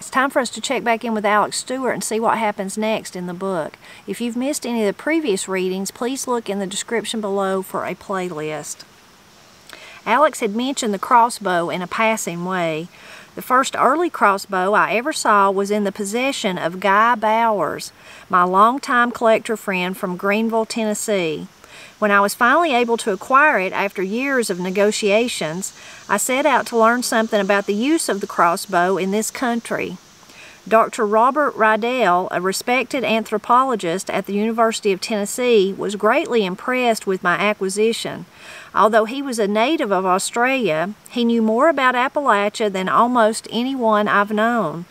it's time for us to check back in with Alex Stewart and see what happens next in the book. If you've missed any of the previous readings, please look in the description below for a playlist. Alex had mentioned the crossbow in a passing way. The first early crossbow I ever saw was in the possession of Guy Bowers, my longtime collector friend from Greenville, Tennessee. When I was finally able to acquire it after years of negotiations, I set out to learn something about the use of the crossbow in this country. Dr. Robert Riddell, a respected anthropologist at the University of Tennessee, was greatly impressed with my acquisition. Although he was a native of Australia, he knew more about Appalachia than almost anyone I've known.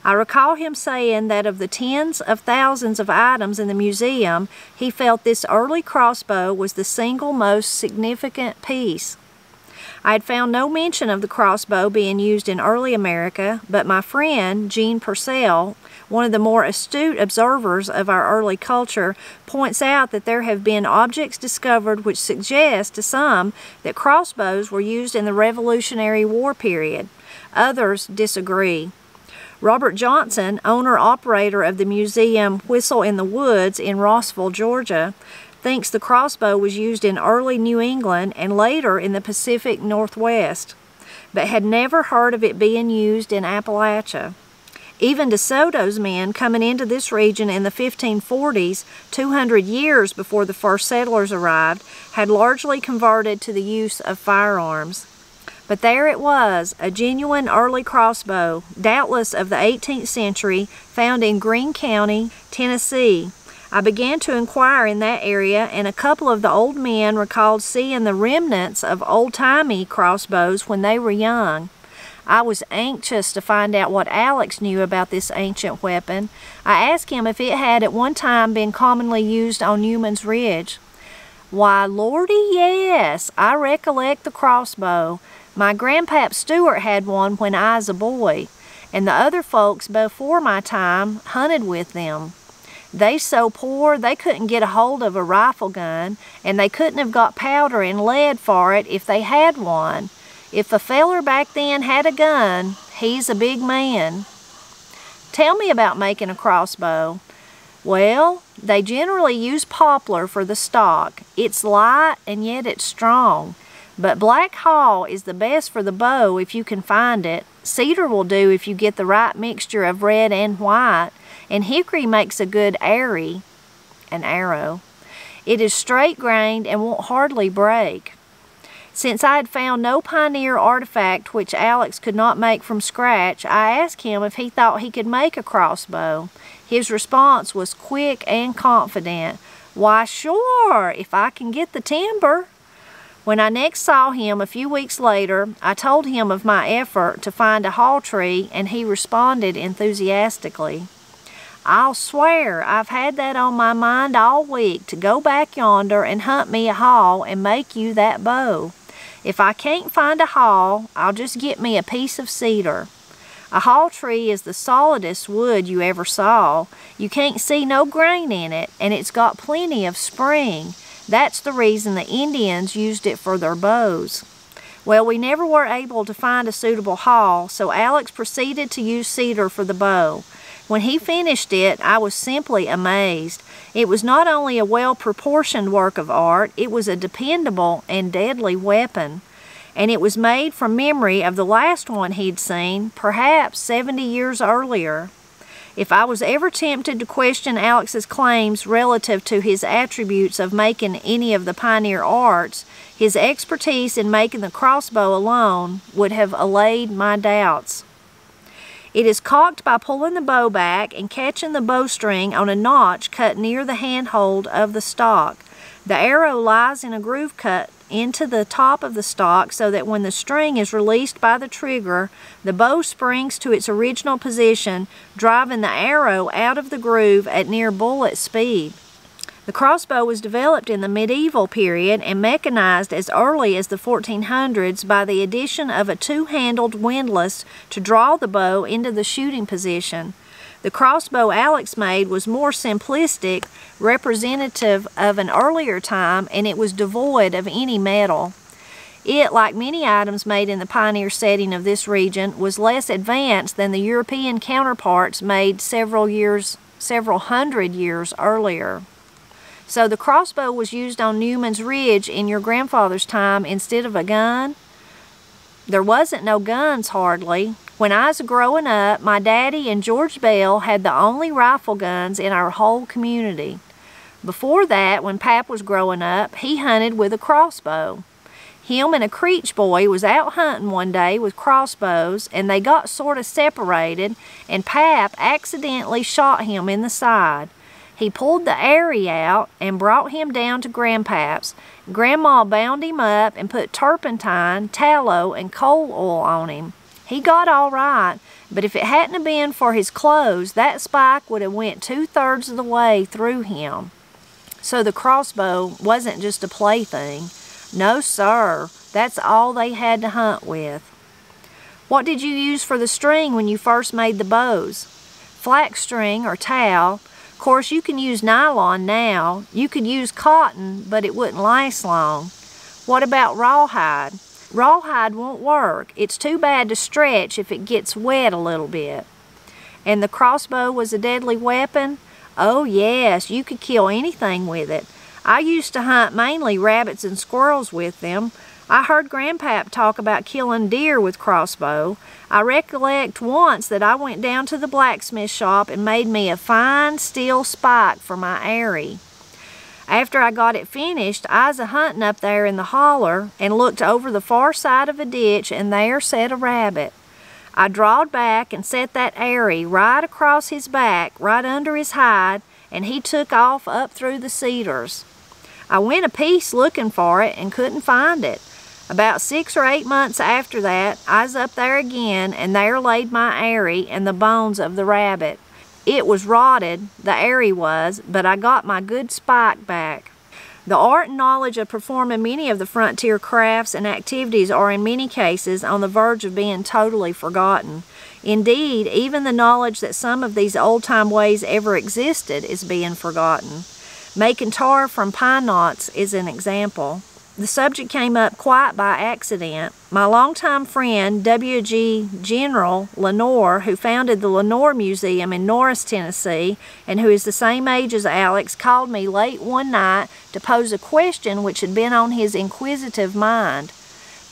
I recall him saying that of the tens of thousands of items in the museum, he felt this early crossbow was the single most significant piece. I had found no mention of the crossbow being used in early America, but my friend, Gene Purcell, one of the more astute observers of our early culture, points out that there have been objects discovered which suggest to some that crossbows were used in the Revolutionary War period. Others disagree. Robert Johnson, owner-operator of the museum Whistle in the Woods in Rossville, Georgia, thinks the crossbow was used in early New England and later in the Pacific Northwest, but had never heard of it being used in Appalachia. Even DeSoto's men coming into this region in the 1540s, 200 years before the first settlers arrived, had largely converted to the use of firearms. But there it was, a genuine early crossbow, doubtless of the 18th century, found in Greene County, Tennessee. I began to inquire in that area, and a couple of the old men recalled seeing the remnants of old-timey crossbows when they were young. I was anxious to find out what Alex knew about this ancient weapon. I asked him if it had at one time been commonly used on Newman's Ridge. "Why, Lordy, yes, I recollect the crossbow. My grandpap Stewart had one when I was a boy, and the other folks before my time hunted with them. They so poor they couldn't get a hold of a rifle gun, and they couldn't have got powder and lead for it if they had one. If a feller back then had a gun, he's a big man." "Tell me about making a crossbow." "Well, they generally use poplar for the stock. It's light and yet it's strong. But black haw is the best for the bow if you can find it. Cedar will do if you get the right mixture of red and white, and hickory makes a good arrow. It is straight-grained and won't hardly break." Since I had found no pioneer artifact which Alex could not make from scratch, I asked him if he thought he could make a crossbow. His response was quick and confident. "Why, sure, if I can get the timber." When I next saw him a few weeks later, I told him of my effort to find a haw tree, and he responded enthusiastically. "I'll swear I've had that on my mind all week to go back yonder and hunt me a haw and make you that bow. If I can't find a haw, I'll just get me a piece of cedar. A haw tree is the solidest wood you ever saw. You can't see no grain in it, and it's got plenty of spring. That's the reason the Indians used it for their bows." Well, we never were able to find a suitable haw, so Alex proceeded to use cedar for the bow. When he finished it, I was simply amazed. It was not only a well-proportioned work of art, it was a dependable and deadly weapon. And it was made from memory of the last one he'd seen, perhaps 70 years earlier. If I was ever tempted to question Alex's claims relative to his attributes of making any of the pioneer arts, his expertise in making the crossbow alone would have allayed my doubts. It is cocked by pulling the bow back and catching the bowstring on a notch cut near the handhold of the stock. The arrow lies in a groove cut into the top of the stock so that when the string is released by the trigger, the bow springs to its original position, driving the arrow out of the groove at near bullet speed. The crossbow was developed in the medieval period and mechanized as early as the 1400s by the addition of a two-handled windlass to draw the bow into the shooting position. The crossbow Alex made was more simplistic, representative of an earlier time, and it was devoid of any metal. It, like many items made in the pioneer setting of this region, was less advanced than the European counterparts made several hundred years earlier. So the crossbow was used on Newman's Ridge in your grandfather's time instead of a gun? There wasn't no guns hardly. When I was growing up, my daddy and George Bell had the only rifle guns in our whole community. Before that, when Pap was growing up, he hunted with a crossbow. Him and a Creech boy was out hunting one day with crossbows, and they got sort of separated, and Pap accidentally shot him in the side. He pulled the arrow out and brought him down to Grandpap's. Grandma bound him up and put turpentine, tallow, and coal oil on him. He got all right, but if it hadn't been for his clothes, that spike would have went 2/3 of the way through him. So the crossbow wasn't just a plaything. No, sir. That's all they had to hunt with. What did you use for the string when you first made the bows? Flax string or towel. Of course, you can use nylon now. You could use cotton, but it wouldn't last long. What about rawhide? Rawhide won't work. It's too bad to stretch if it gets wet a little bit. And the crossbow was a deadly weapon? Oh yes, you could kill anything with it. I used to hunt mainly rabbits and squirrels with them. I heard Grandpap talk about killing deer with crossbow. I recollect once that I went down to the blacksmith shop and made me a fine steel spike for my arrow. After I got it finished, I was a-hunting up there in the holler and looked over the far side of a ditch, and there sat a rabbit. I drawed back and set that arrow right across his back, right under his hide, and he took off up through the cedars. I went a piece looking for it and couldn't find it. About 6 or 8 months after that, I was up there again, and there laid my arrow and the bones of the rabbit. It was rotted, the arrow was, but I got my good spike back. The art and knowledge of performing many of the frontier crafts and activities are in many cases on the verge of being totally forgotten. Indeed, even the knowledge that some of these old-time ways ever existed is being forgotten. Making tar from pine knots is an example. The subject came up quite by accident. My longtime friend, W.G. General Lenore, who founded the Lenore Museum in Norris, Tennessee, and who is the same age as Alex, called me late one night to pose a question which had been on his inquisitive mind.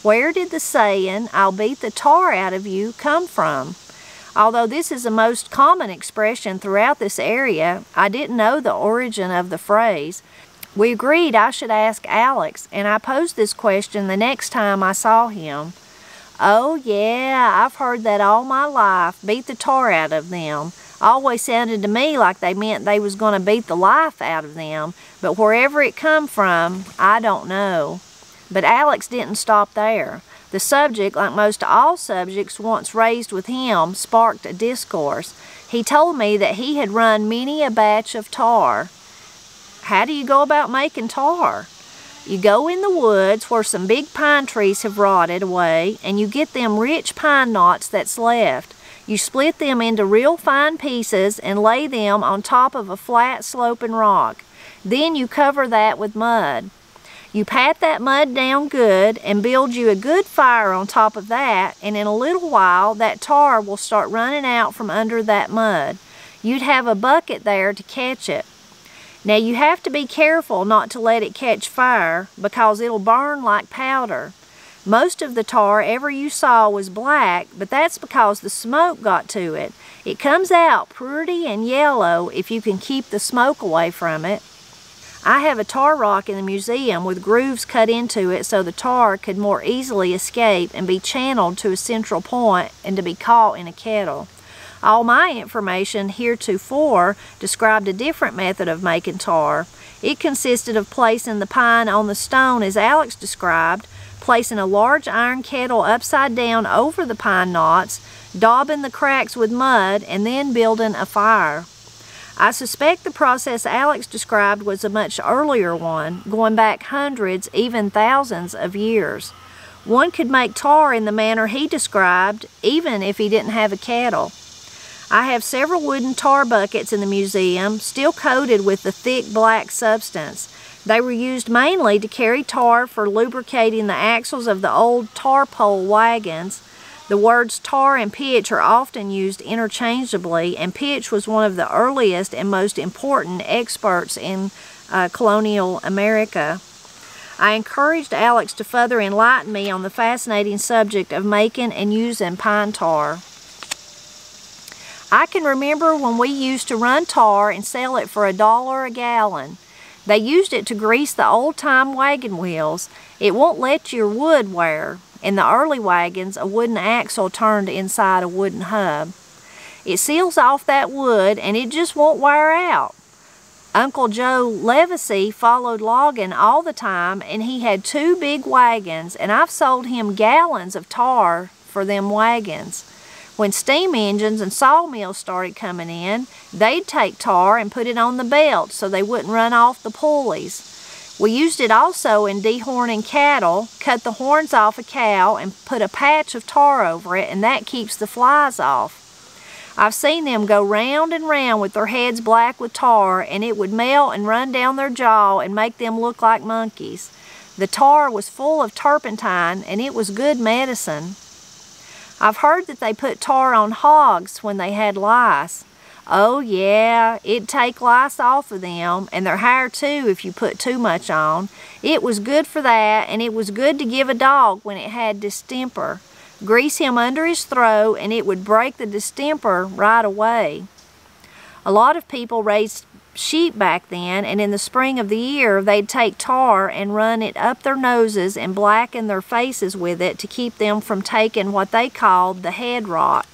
Where did the saying, "I'll beat the tar out of you," come from? Although this is a most common expression throughout this area, I didn't know the origin of the phrase. We agreed I should ask Alex, and I posed this question the next time I saw him. "Oh yeah, I've heard that all my life, beat the tar out of them. Always sounded to me like they meant they was going to beat the life out of them, but wherever it come from, I don't know." But Alex didn't stop there. The subject, like most all subjects once raised with him, sparked a discourse. He told me that he had run many a batch of tar. How do you go about making tar? You go in the woods where some big pine trees have rotted away, and you get them rich pine knots that's left. You split them into real fine pieces and lay them on top of a flat sloping rock. Then you cover that with mud. You pat that mud down good and build you a good fire on top of that, and in a little while that tar will start running out from under that mud. You'd have a bucket there to catch it. Now you have to be careful not to let it catch fire, because it'll burn like powder. Most of the tar ever you saw was black, but that's because the smoke got to it. It comes out pretty and yellow if you can keep the smoke away from it. I have a tar rock in the museum with grooves cut into it so the tar could more easily escape and be channeled to a central point and to be caught in a kettle. All my information heretofore described a different method of making tar. It consisted of placing the pine on the stone as Alex described, placing a large iron kettle upside down over the pine knots, daubing the cracks with mud, and then building a fire. I suspect the process Alex described was a much earlier one, going back hundreds, even thousands of years. One could make tar in the manner he described, even if he didn't have a kettle. I have several wooden tar buckets in the museum, still coated with the thick black substance. They were used mainly to carry tar for lubricating the axles of the old tar pole wagons. The words tar and pitch are often used interchangeably, and pitch was one of the earliest and most important experts in colonial America. I encouraged Alex to further enlighten me on the fascinating subject of making and using pine tar. I can remember when we used to run tar and sell it for $1 a gallon. They used it to grease the old-time wagon wheels. It won't let your wood wear. In the early wagons, a wooden axle turned inside a wooden hub. It seals off that wood and it just won't wear out. Uncle Joe Levesey followed logging all the time, and he had 2 big wagons, and I've sold him gallons of tar for them wagons. When steam engines and sawmills started coming in, they'd take tar and put it on the belt so they wouldn't run off the pulleys. We used it also in dehorning cattle, cut the horns off a cow and put a patch of tar over it, and that keeps the flies off. I've seen them go round and round with their heads black with tar, and it would melt and run down their jaw and make them look like monkeys. The tar was full of turpentine, and it was good medicine. I've heard that they put tar on hogs when they had lice. Oh yeah, it'd take lice off of them, and their hair too if you put too much on. It was good for that, and it was good to give a dog when it had distemper. Grease him under his throat, and it would break the distemper right away. A lot of people raised sheep back then, and in the spring of the year they'd take tar and run it up their noses and blacken their faces with it to keep them from taking what they called the head rot.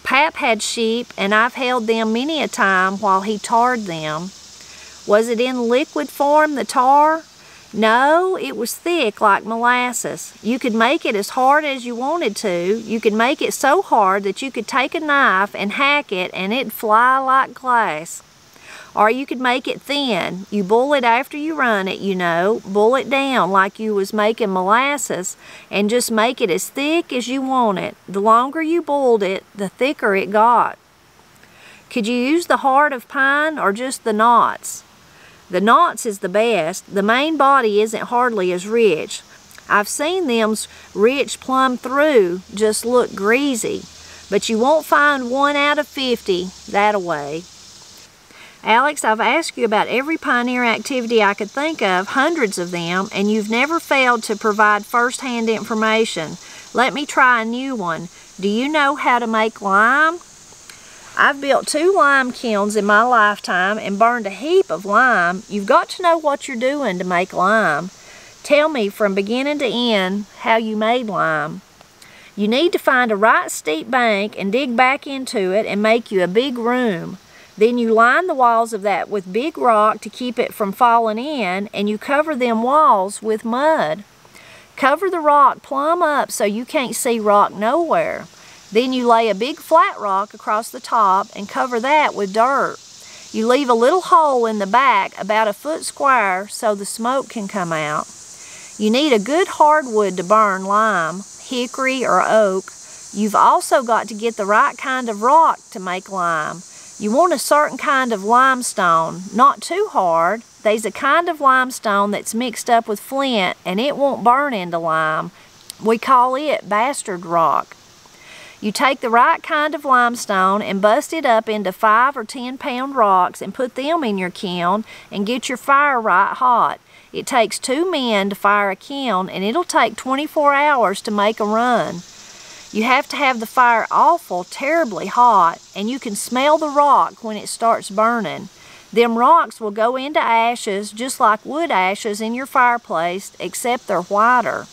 Pap had sheep, and I've held them many a time while he tarred them. Was it in liquid form, the tar? No, it was thick like molasses. You could make it as hard as you wanted to. You could make it so hard that you could take a knife and hack it and it'd fly like glass. Or you could make it thin. You boil it after you run it, you know. Boil it down like you was making molasses, and just make it as thick as you want it. The longer you boiled it, the thicker it got. Could you use the heart of pine or just the knots? The knots is the best. The main body isn't hardly as rich. I've seen them's rich plumb through, just look greasy. But you won't find 1 out of 50 that-a-way. Alex, I've asked you about every pioneer activity I could think of, hundreds of them, and you've never failed to provide first-hand information. Let me try a new one. Do you know how to make lime? I've built 2 lime kilns in my lifetime and burned a heap of lime. You've got to know what you're doing to make lime. Tell me from beginning to end how you made lime. You need to find a right steep bank and dig back into it and make you a big room. Then you line the walls of that with big rock to keep it from falling in, and you cover them walls with mud. Cover the rock plumb up so you can't see rock nowhere. Then you lay a big flat rock across the top and cover that with dirt. You leave a little hole in the back about a foot square so the smoke can come out. You need a good hardwood to burn lime, hickory or oak. You've also got to get the right kind of rock to make lime. You want a certain kind of limestone, not too hard. There's a kind of limestone that's mixed up with flint and it won't burn into lime. We call it bastard rock. You take the right kind of limestone and bust it up into 5 or 10 pound rocks and put them in your kiln and get your fire right hot. It takes 2 men to fire a kiln, and it'll take 24 hours to make a run. You have to have the fire awful terribly hot, and you can smell the rock when it starts burning. Them rocks will go into ashes just like wood ashes in your fireplace, except they're whiter.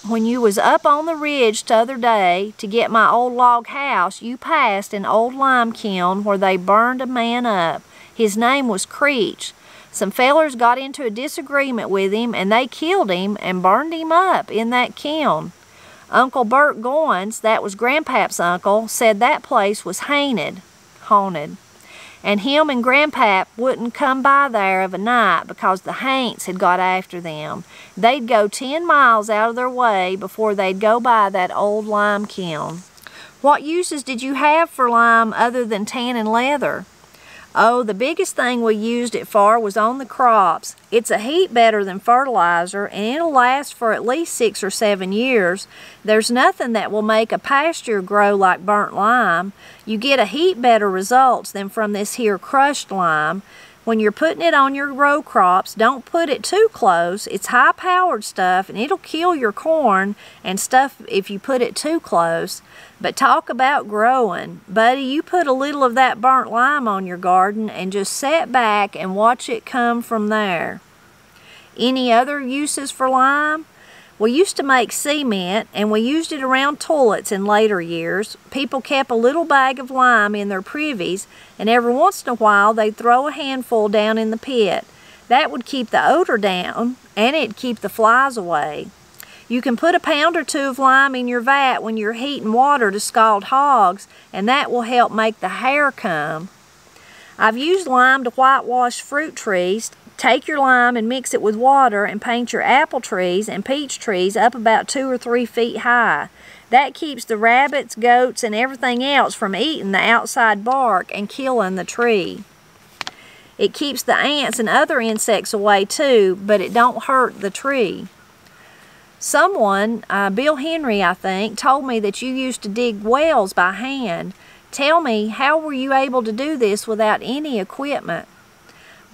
When you was up on the ridge t'other day to get my old log house, you passed an old lime kiln where they burned a man up. His name was Creech. Some fellers got into a disagreement with him, and they killed him and burned him up in that kiln. Uncle Bert Goins, that was Grandpap's uncle, said that place was haunted. And him and Grandpap wouldn't come by there of a night because the haints had got after them. They'd go 10 miles out of their way before they'd go by that old lime kiln. What uses did you have for lime other than tanning leather? Oh, the biggest thing we used it for was on the crops. It's a heap better than fertilizer, and it'll last for at least 6 or 7 years. There's nothing that will make a pasture grow like burnt lime. You get a heap better results than from this here crushed lime. When you're putting it on your row crops, don't put it too close. It's high-powered stuff, and it'll kill your corn and stuff if you put it too close. But talk about growing. Buddy, you put a little of that burnt lime on your garden and just sit back and watch it come from there. Any other uses for lime? We used to make cement, and we used it around toilets in later years. People kept a little bag of lime in their privies, and every once in a while they'd throw a handful down in the pit. That would keep the odor down, and it'd keep the flies away. You can put a pound or 2 of lime in your vat when you're heating water to scald hogs, and that will help make the hair come. I've used lime to whitewash fruit trees. Take your lime and mix it with water and paint your apple trees and peach trees up about 2 or 3 feet high. That keeps the rabbits, goats, and everything else from eating the outside bark and killing the tree. It keeps the ants and other insects away too, but it don't hurt the tree. Someone, Bill Henry I think, told me that you used to dig wells by hand. Tell me, how were you able to do this without any equipment?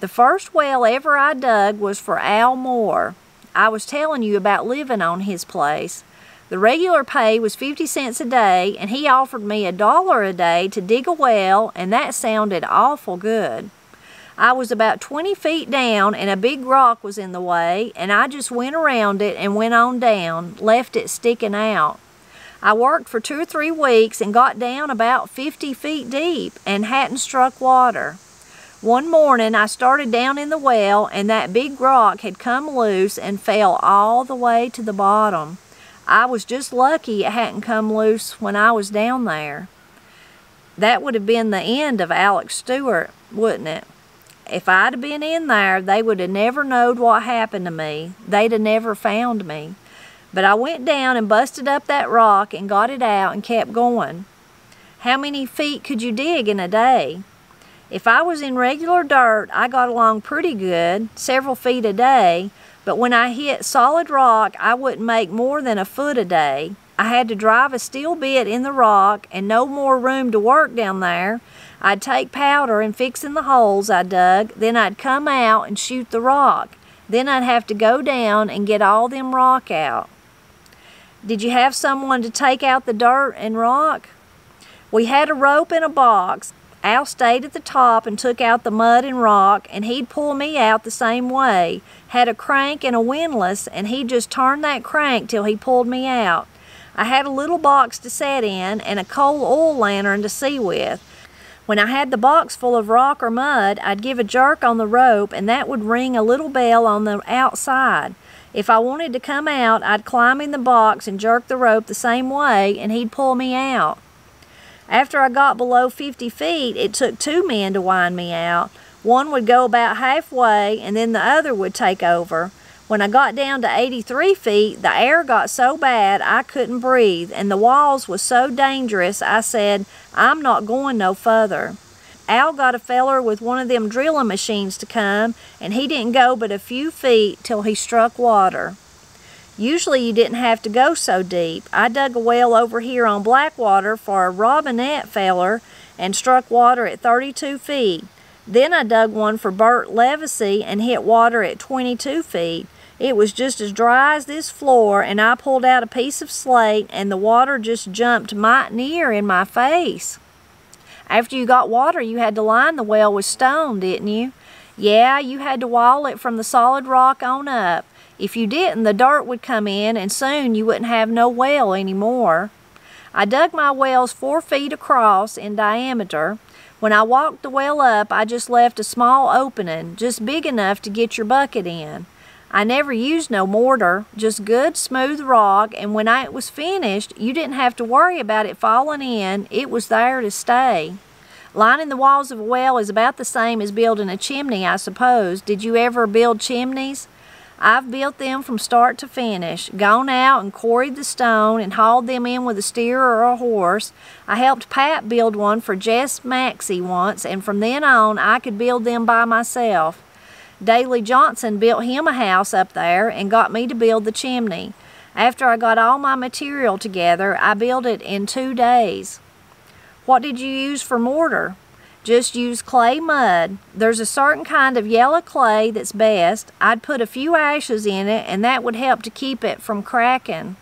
The first well ever I dug was for Al Moore. I was telling you about living on his place. The regular pay was 50 cents a day, and he offered me $1 a day to dig a well, and that sounded awful good. I was about 20 feet down, and a big rock was in the way, and I just went around it and went on down, left it sticking out. I worked for 2 or 3 weeks and got down about 50 feet deep and hadn't struck water. One morning I started down in the well, and that big rock had come loose and fell all the way to the bottom. I was just lucky it hadn't come loose when I was down there. That would have been the end of Alex Stewart, wouldn't it? If I'd have been in there, they would have never knowed what happened to me. They'd have never found me. But I went down and busted up that rock and got it out and kept going. How many feet could you dig in a day? If I was in regular dirt, I got along pretty good, several feet a day, but when I hit solid rock, I wouldn't make more than a foot a day. I had to drive a steel bit in the rock and no more room to work down there. I'd take powder and fix in the holes I dug, then I'd come out and shoot the rock. Then I'd have to go down and get all them rock out. Did you have someone to take out the dirt and rock? We had a rope and a box. Al stayed at the top and took out the mud and rock, and he'd pull me out the same way. Had a crank and a windlass, and he'd just turn that crank till he pulled me out. I had a little box to set in and a coal oil lantern to see with. When I had the box full of rock or mud, I'd give a jerk on the rope, and that would ring a little bell on the outside. If I wanted to come out, I'd climb in the box and jerk the rope the same way, and he'd pull me out. After I got below 50 feet, it took 2 men to wind me out. One would go about halfway, and then the other would take over. When I got down to 83 feet, the air got so bad I couldn't breathe, and the walls was so dangerous I said, I'm not going no further. Al got a feller with one of them drilling machines to come, and he didn't go but a few feet till he struck water. Usually you didn't have to go so deep. I dug a well over here on Blackwater for a Robinette feller and struck water at 32 feet. Then I dug one for Bert Levesey and hit water at 22 feet. It was just as dry as this floor, and I pulled out a piece of slate and the water just jumped mighty near in my face. After you got water, you had to line the well with stone, didn't you? Yeah, you had to wall it from the solid rock on up. If you didn't, the dirt would come in, and soon you wouldn't have no well anymore. I dug my wells 4 feet across in diameter. When I walked the well up, I just left a small opening, just big enough to get your bucket in. I never used no mortar, just good smooth rock, and when it was finished, you didn't have to worry about it falling in. It was there to stay. Lining the walls of a well is about the same as building a chimney, I suppose. Did you ever build chimneys? I've built them from start to finish, gone out and quarried the stone and hauled them in with a steer or a horse. I helped Pat build one for Jess Maxey once, and from then on I could build them by myself. Daley Johnson built him a house up there and got me to build the chimney. After I got all my material together, I built it in 2 days. What did you use for mortar? Just use clay mud. There's a certain kind of yellow clay that's best. I'd put a few ashes in it, and that would help to keep it from cracking.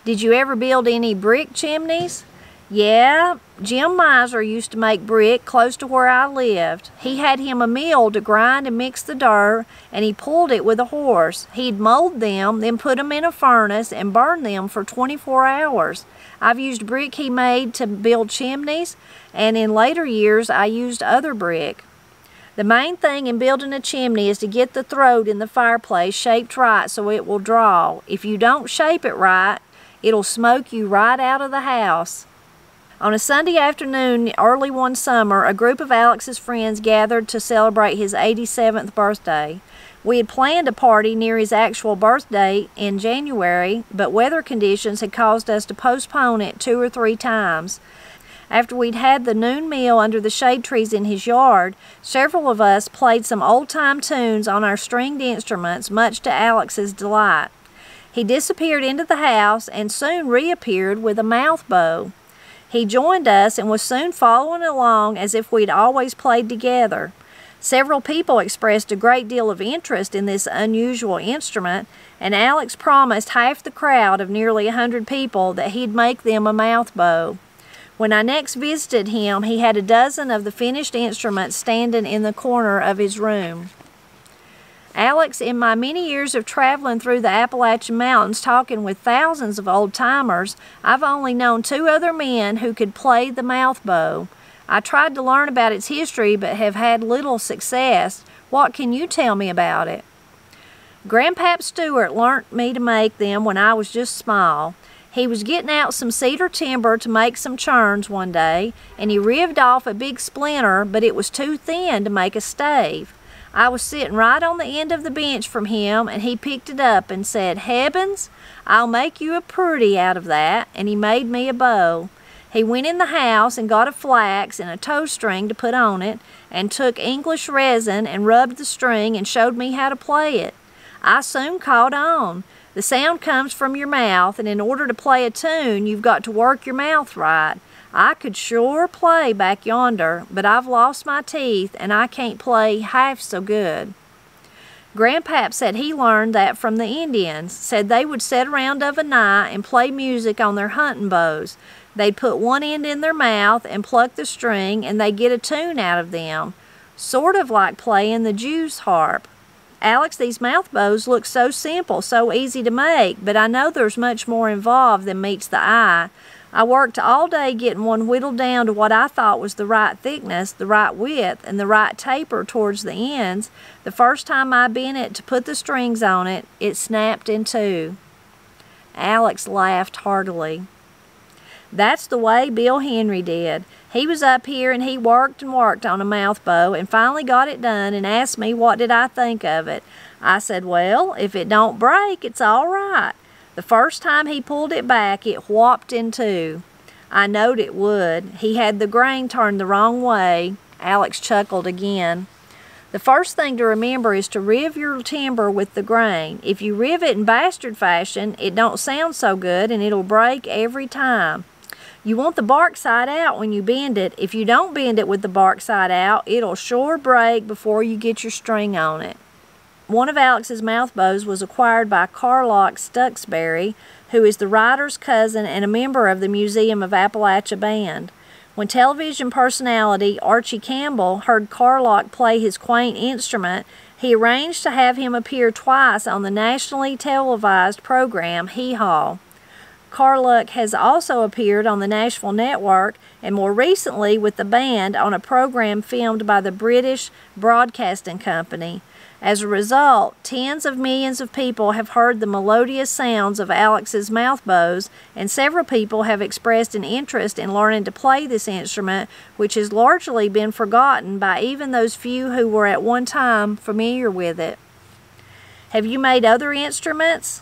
Did you ever build any brick chimneys? Yeah, Jim Miser used to make brick close to where I lived. He had him a mill to grind and mix the dirt, and he pulled it with a horse. He'd mold them, then put them in a furnace and burn them for 24 hours. I've used brick he made to build chimneys, and in later years I used other brick. The main thing in building a chimney is to get the throat in the fireplace shaped right so it will draw. If you don't shape it right, it'll smoke you right out of the house. On a Sunday afternoon early one summer, a group of Alex's friends gathered to celebrate his 87th birthday. We had planned a party near his actual birthday in January, but weather conditions had caused us to postpone it 2 or 3 times. After we'd had the noon meal under the shade trees in his yard, several of us played some old-time tunes on our stringed instruments, much to Alex's delight. He disappeared into the house and soon reappeared with a mouth bow. He joined us and was soon following along as if we'd always played together. Several people expressed a great deal of interest in this unusual instrument, and Alex promised half the crowd of nearly 100 people that he'd make them a mouth bow. When I next visited him, he had a dozen of the finished instruments standing in the corner of his room. Alex, in my many years of traveling through the Appalachian Mountains talking with thousands of old-timers, I've only known 2 other men who could play the mouth bow. I tried to learn about its history but have had little success. What can you tell me about it? Grandpap Stewart learnt me to make them when I was just small. He was getting out some cedar timber to make some churns one day, and he rived off a big splinter, but it was too thin to make a stave. I was sitting right on the end of the bench from him, and he picked it up and said, "Heavens, I'll make you a pretty out of that," and he made me a bow. He went in the house and got a flax and a tow string to put on it, and took English resin and rubbed the string and showed me how to play it. I soon caught on. The sound comes from your mouth, and in order to play a tune, you've got to work your mouth right. I could sure play back yonder, but I've lost my teeth, and I can't play half so good. Grandpap said he learned that from the Indians, said they would sit around of a night and play music on their hunting bows. They'd put one end in their mouth and pluck the string, and they'd get a tune out of them, sort of like playing the Jew's harp. Alex, these mouth bows look so simple, so easy to make, but I know there's much more involved than meets the eye. I worked all day getting one whittled down to what I thought was the right thickness, the right width, and the right taper towards the ends. The first time I bent it to put the strings on it, it snapped in 2. Alex laughed heartily. That's the way Bill Henry did. He was up here and he worked and worked on a mouth bow and finally got it done and asked me what did I think of it. I said, well, if it don't break, it's all right. The first time he pulled it back, it whopped in 2. I knowed it would. He had the grain turned the wrong way. Alex chuckled again. The first thing to remember is to riv your timber with the grain. If you riv it in bastard fashion, it don't sound so good and it'll break every time. You want the bark side out when you bend it. If you don't bend it with the bark side out, it'll sure break before you get your string on it. One of Alex's mouth bows was acquired by Carlock Stuxbury, who is the writer's cousin and a member of the Museum of Appalachia Band. When television personality Archie Campbell heard Carlock play his quaint instrument, he arranged to have him appear twice on the nationally televised program Hee Haw. Carlock has also appeared on the Nashville Network and more recently with the band on a program filmed by the British Broadcasting Company. As a result, tens of millions of people have heard the melodious sounds of Alex's mouth bows, and several people have expressed an interest in learning to play this instrument, which has largely been forgotten by even those few who were at one time familiar with it. Have you made other instruments?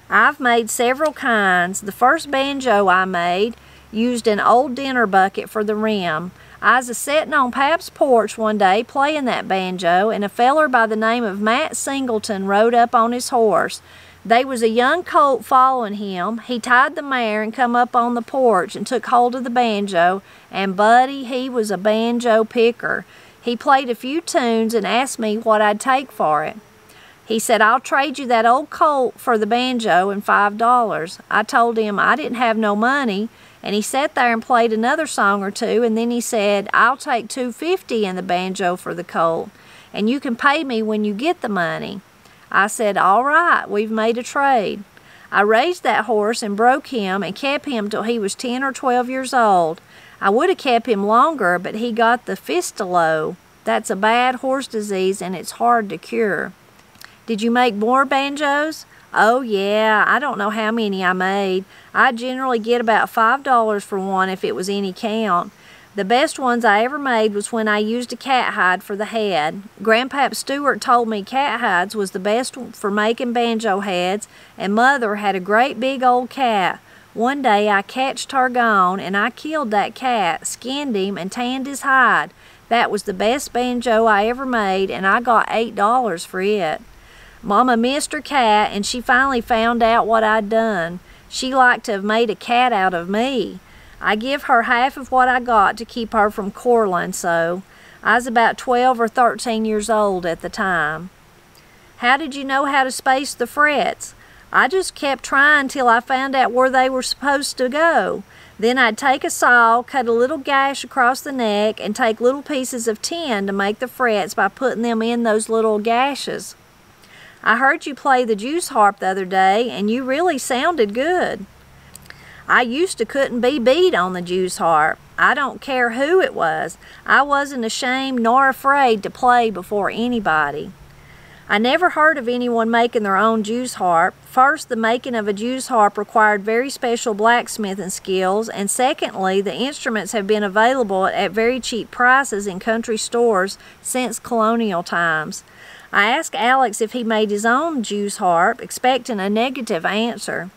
I've made several kinds. The first banjo I made used an old dinner bucket for the rim. I was a-setting on Pap's porch one day playing that banjo, and a feller by the name of Matt Singleton rode up on his horse. They was a young colt following him. He tied the mare and come up on the porch and took hold of the banjo, and buddy, he was a banjo picker. He played a few tunes and asked me what I'd take for it. He said, "I'll trade you that old colt for the banjo and $5. I told him I didn't have no money, and he sat there and played another song or two, and then he said, "I'll take $2.50 in the banjo for the colt, and you can pay me when you get the money." I said, "All right, we've made a trade." I raised that horse and broke him and kept him till he was 10 or 12 years old. I would have kept him longer, but he got the fistula. That's a bad horse disease, and it's hard to cure. Did you make more banjos? Oh yeah, I don't know how many I made. I generally get about $5 for one if it was any count. The best ones I ever made was when I used a cat hide for the head. Grandpap Stewart told me cat hides was the best for making banjo heads, and Mother had a great big old cat. One day I catched her gone, and I killed that cat, skinned him, and tanned his hide. That was the best banjo I ever made, and I got $8 for it. Mama missed her cat, and she finally found out what I'd done. She liked to have made a cat out of me. I give her half of what I got to keep her from quarreling so. I was about 12 or 13 years old at the time. How did you know how to space the frets? I just kept trying till I found out where they were supposed to go. Then I'd take a saw, cut a little gash across the neck, and take little pieces of tin to make the frets by putting them in those little gashes. I heard you play the juice harp the other day, and you really sounded good. I used to couldn't be beat on the juice harp. I don't care who it was. I wasn't ashamed nor afraid to play before anybody. I never heard of anyone making their own juice harp. First, the making of a juice harp required very special blacksmithing skills, and secondly, the instruments have been available at very cheap prices in country stores since colonial times. I asked Alex if he made his own juice harp, expecting a negative answer.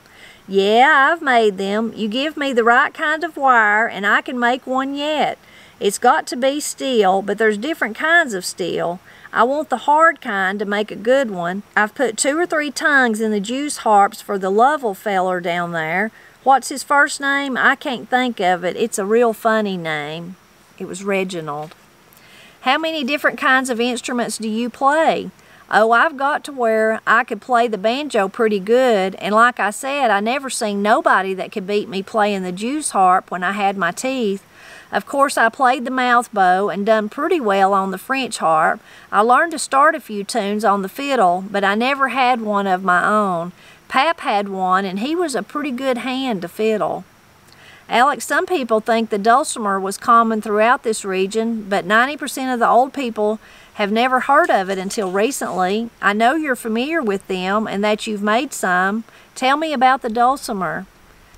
"Yeah, I've made them. You give me the right kind of wire, and I can make one yet. It's got to be steel, but there's different kinds of steel. I want the hard kind to make a good one. I've put 2 or 3 tongues in the juice harps for the Lovell feller down there. What's his first name? I can't think of it. It's a real funny name." It was Reginald. "How many different kinds of instruments do you play?" "Oh, I've got to where I could play the banjo pretty good, and like I said, I never seen nobody that could beat me playing the juice harp when I had my teeth. Of course, I played the mouth bow and done pretty well on the French harp. I learned to start a few tunes on the fiddle, but I never had one of my own. Pap had one, and he was a pretty good hand to fiddle." "Alex, some people think the dulcimer was common throughout this region, but 90% of the old people have never heard of it until recently. I know you're familiar with them and that you've made some. Tell me about the dulcimer."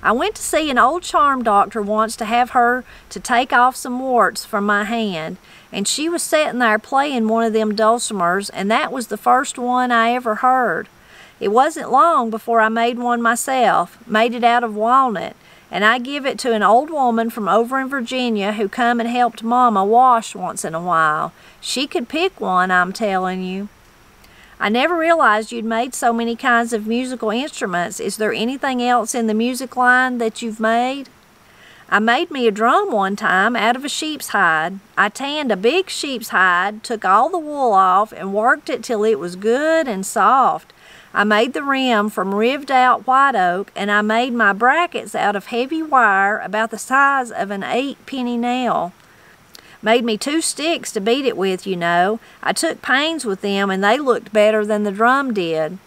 "I went to see an old charm doctor once to have her to take off some warts from my hand, and she was sitting there playing one of them dulcimers, and that was the first one I ever heard. It wasn't long before I made one myself, made it out of walnut, and I give it to an old woman from over in Virginia who come and helped Mama wash once in a while. She could pick one, I'm telling you." "I never realized you'd made so many kinds of musical instruments. Is there anything else in the music line that you've made?" "I made me a drum one time out of a sheep's hide. I tanned a big sheep's hide, took all the wool off, and worked it till it was good and soft. I made the rim from rived out white oak, and I made my brackets out of heavy wire about the size of an 8-penny nail. Made me 2 sticks to beat it with, you know. I took pains with them, and they looked better than the drum did."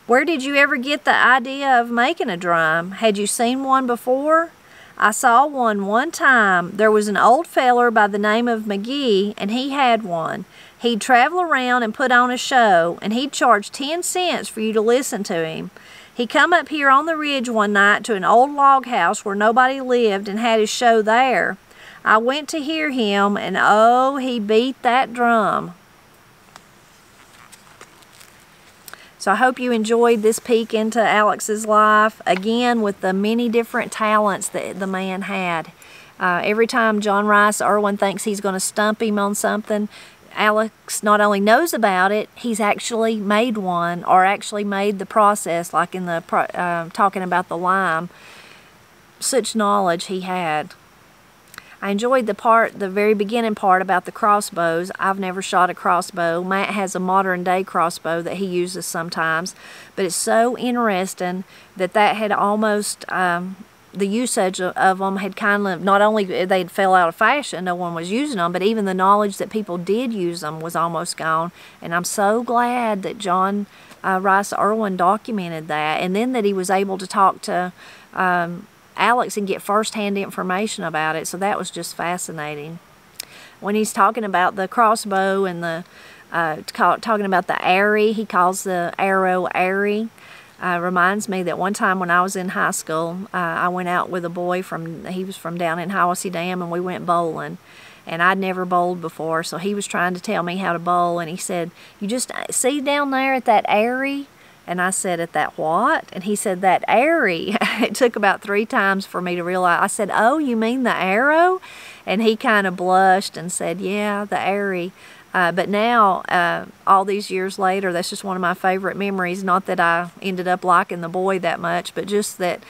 "Where did you ever get the idea of making a drum? Had you seen one before?" "I saw one time. There was an old feller by the name of McGee, and he had one. He'd travel around and put on a show, and he'd charge 10 cents for you to listen to him. He come up here on the ridge one night to an old log house where nobody lived and had his show there. I went to hear him, and oh, he beat that drum." So I hope you enjoyed this peek into Alex's life, again with the many different talents that the man had. Every time John Rice Irwin thinks he's going to stump him on something, Alex not only knows about it, he's actually made one, or actually made the process, like in the talking about the lime. Such knowledge he had. I enjoyed the very beginning part about the crossbows. I've never shot a crossbow. Matt has a modern day crossbow that he uses sometimes, but it's so interesting that had almost, the usage of them had kind of, not only they'd fell out of fashion, no one was using them, but even the knowledge that people did use them was almost gone. And I'm so glad that John Rice Irwin documented that, and then that he was able to talk to Alex and get first-hand information about it. So that was just fascinating. When he's talking about the crossbow and the talking about the arry, he calls the arrow arry. Reminds me that one time when I was in high school, I went out with a boy he was from down in Hiwassee Dam, and we went bowling. And I'd never bowled before, so he was trying to tell me how to bowl, and he said, "You just see down there at that arry?" And I said, "At that what?" And he said, "That arry." It took about 3 times for me to realize. I said, "Oh, you mean the arrow?" And he kind of blushed and said, "Yeah, the arry." But now, all these years later, that's just one of my favorite memories. Not that I ended up liking the boy that much, but just that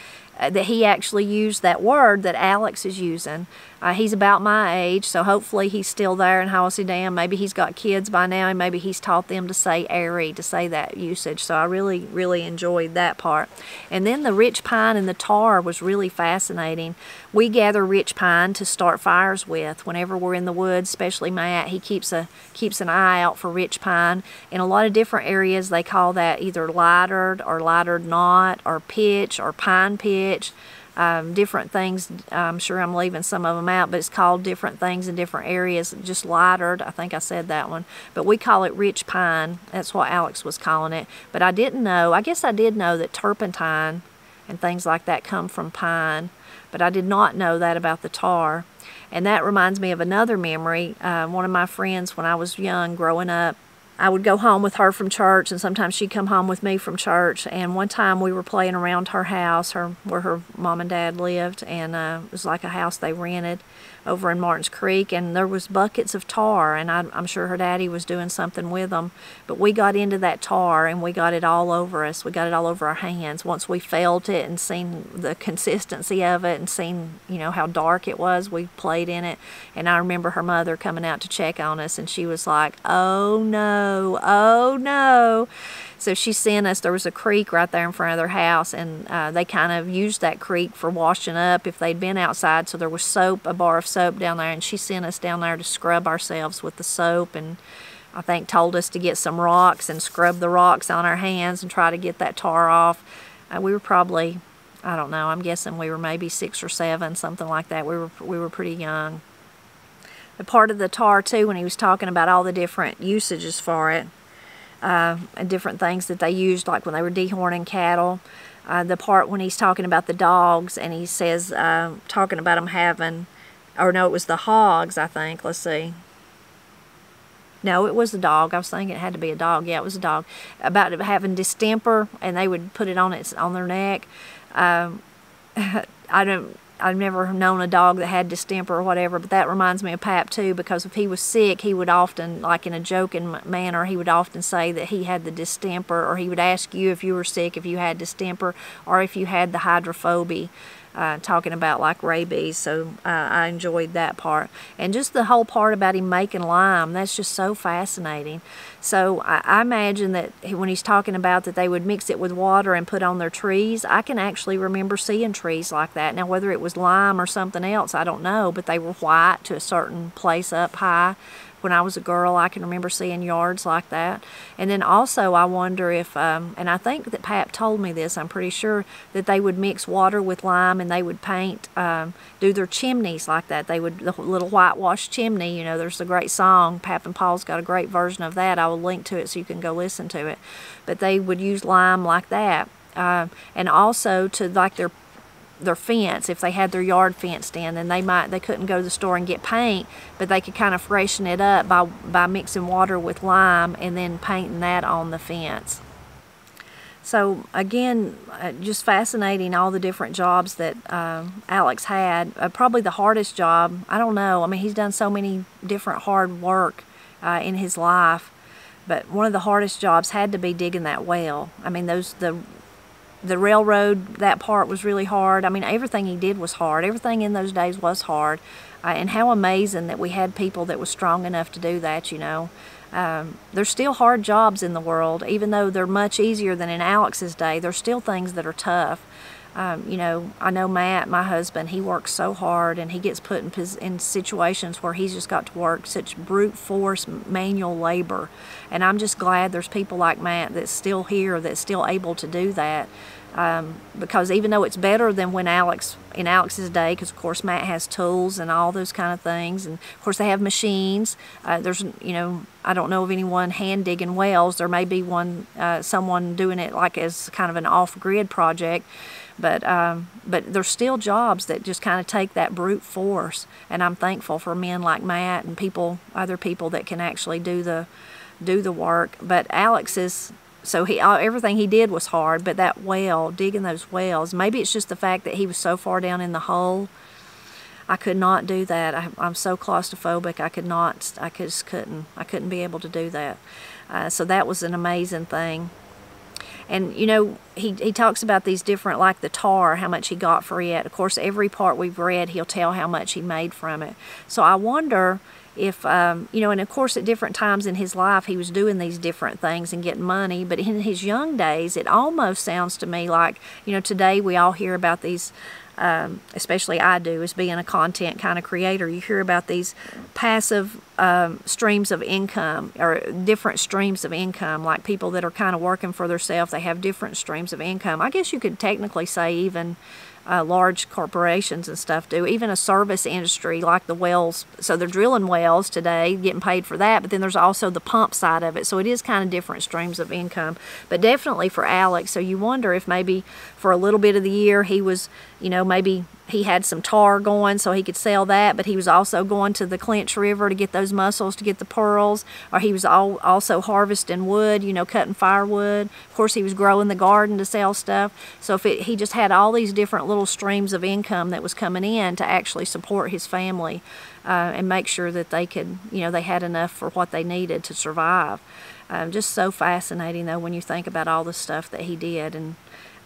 he actually used that word that Alex is using. He's about my age, so hopefully he's still there in Hiwassee Dam. Maybe he's got kids by now, and maybe he's taught them to say airy, to say that usage. So I really, really enjoyed that part. And then the rich pine and the tar was really fascinating. We gather rich pine to start fires with. Whenever we're in the woods, especially Matt, he keeps an eye out for rich pine. In a lot of different areas, they call that either lightered or lightered knot or pitch or pine pitch. Different things. I'm sure I'm leaving some of them out, but it's called different things in different areas. Just lightered, I think I said that one. But we call it rich pine. That's what Alex was calling it. But I didn't know, I guess I did know that turpentine and things like that come from pine, but I did not know that about the tar. And that reminds me of another memory. One of my friends, when I was young, growing up, I would go home with her from church, and sometimes she'd come home with me from church. And one time we were playing around her house, where her mom and dad lived, and it was like a house they rented over in Martins Creek, and there was buckets of tar, and I'm sure her daddy was doing something with them. But we got into that tar, and we got it all over us. We got it all over our hands. Once we felt it and seen the consistency of it and seen, you know, how dark it was, we played in it. And I remember her mother coming out to check on us, and she was like, "Oh no, oh no." So she sent us, there was a creek right there in front of their house, and they kind of used that creek for washing up if they'd been outside. So there was soap, a bar of soap down there, and she sent us down there to scrub ourselves with the soap, and I think told us to get some rocks and scrub the rocks on our hands and try to get that tar off. We were probably, I don't know, I'm guessing we were maybe 6 or 7, something like that. We were pretty young. The part of the tar too, when he was talking about all the different usages for it, and different things that they used, like when they were dehorning cattle. The part when he's talking about the dogs, and he says, talking about them having, or no, it was the hogs, I think. Let's see. No, it was a dog. I was thinking it had to be a dog. Yeah, it was a dog. About having distemper, and they would put it on their neck. I've never known a dog that had distemper or whatever, but that reminds me of Pap too, because if he was sick, he would often, like in a joking manner, he would often say that he had the distemper, or he would ask you if you were sick, if you had distemper, or if you had the hydrophobia. Talking about like rabies. So I enjoyed that part, and just the whole part about him making lime, that's just so fascinating. So I imagine that when he's talking about that they would mix it with water and put on their trees, I can actually remember seeing trees like that. Now whether it was lime or something else, I don't know, but they were white to a certain place up high. When I was a girl, I can remember seeing yards like that. And then also I wonder if, and I think that Pap told me this, I'm pretty sure, that they would mix water with lime and they would paint, do their chimneys like that. They would, the little whitewash chimney, you know, there's a great song, Pap and Paul's got a great version of that. I will link to it so you can go listen to it. But they would use lime like that. And also to like their fence, if they had their yard fenced in, then they couldn't go to the store and get paint, but they could kind of freshen it up by mixing water with lime and then painting that on the fence. So again, just fascinating, all the different jobs that Alex had. Probably the hardest job, I don't know, I mean, he's done so many different hard work in his life, but one of the hardest jobs had to be digging that well. I mean, the railroad, that part was really hard. I mean, everything he did was hard. Everything in those days was hard. And how amazing that we had people that were strong enough to do that, you know. There's still hard jobs in the world, even though they're much easier than in Alex's day. There's still things that are tough. You know, I know Matt, my husband, he works so hard, and he gets put in situations where he's just got to work such brute force manual labor. And I'm just glad there's people like Matt that's still here, that's still able to do that. Because even though it's better than when in Alex's day, because of course Matt has tools and all those kind of things, and of course they have machines. There's, you know, I don't know of anyone hand digging wells. There may be someone doing it like as kind of an off-grid project, but there's still jobs that just kind of take that brute force. And I'm thankful for men like Matt and other people that can actually do the work. But Alex is. So everything he did was hard, but that well, digging those wells, maybe it's just the fact that he was so far down in the hole. I could not do that. I'm so claustrophobic. I just couldn't. I couldn't be able to do that. So that was an amazing thing. And you know, he talks about these different, like the tar, how much he got for it. Of course, every part we've read, he'll tell how much he made from it. So I wonder if, you know, and of course at different times in his life he was doing these different things and getting money, but in his young days it almost sounds to me like, you know, today we all hear about these, especially I do as being a content kind of creator, you hear about these passive streams of income, or different streams of income, like people that are kind of working for themselves, they have different streams of income. I guess you could technically say even large corporations and stuff do, even a service industry like the wells. So they're drilling wells today, getting paid for that, but then there's also the pump side of it. So it is kind of different streams of income, but definitely for Alex. So you wonder if maybe for a little bit of the year he was, you know, maybe he had some tar going so he could sell that, but he was also going to the Clinch River to get those mussels, to get the pearls, or he was also harvesting wood, you know, cutting firewood. Of course, he was growing the garden to sell stuff. So he just had all these different little streams of income that was coming in to actually support his family and make sure that they could, you know, they had enough for what they needed to survive. Just so fascinating, though, when you think about all the stuff that he did.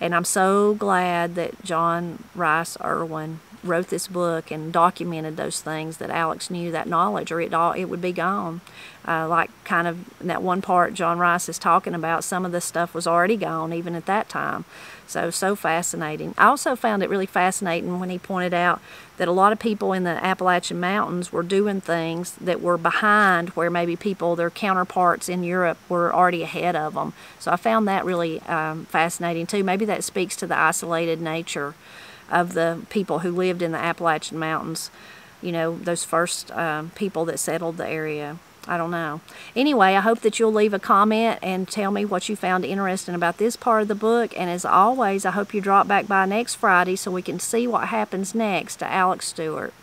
And I'm so glad that John Rice Irwin wrote this book and documented those things, that Alex knew that knowledge, or it would be gone. Like kind of in that one part John Rice is talking about, some of this stuff was already gone even at that time. So fascinating. I also found it really fascinating when he pointed out that a lot of people in the Appalachian Mountains were doing things that were behind where maybe their counterparts in Europe were already ahead of them. So I found that really fascinating too. Maybe that speaks to the isolated nature of the people who lived in the Appalachian Mountains, you know, those first people that settled the area. I don't know. Anyway, I hope that you'll leave a comment and tell me what you found interesting about this part of the book. And as always, I hope you drop back by next Friday so we can see what happens next to Alex Stewart.